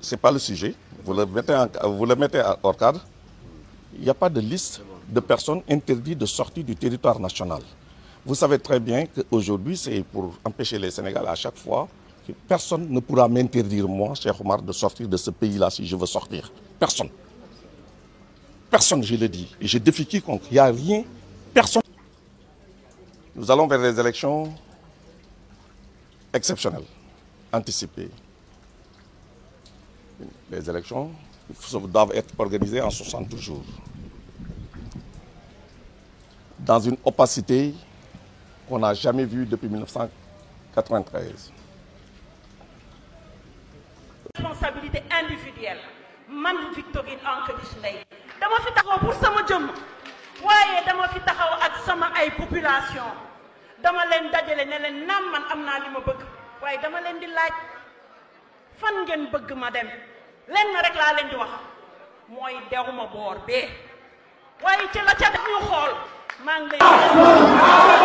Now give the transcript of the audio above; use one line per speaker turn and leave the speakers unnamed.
C'est pas le sujet. Vous le mettez hors cadre. Il n'y a pas de liste de personnes interdites de sortie du territoire national. Vous savez très bien qu'aujourd'hui, c'est pour empêcher les Sénégalais à chaque fois que personne ne pourra m'interdire, moi, Cheikh Oumar, de sortir de ce pays-là si je veux sortir. Personne. Personne, je le dis. Et je défie quiconque. Il n'y a rien. Personne. Nous allons vers des élections exceptionnelles, anticipées. Les élections doivent être organisées en 60 jours. Dans une opacité qu'on n'a jamais vue depuis 1993.
Responsabilité individuelle. Man Victorine Anke Ndeye dama fi taxaw pour sama jëm waaye dama fi taxaw ak sama ay population dama leen dajale ne leen naam man am naa li ma bëgg waaye dama leen di laaj fan ngeen bëgg ma dem leen na rek laa leen di wax mooy dewuma boor bee waaye ci la ca def ñu xool maa ngi lay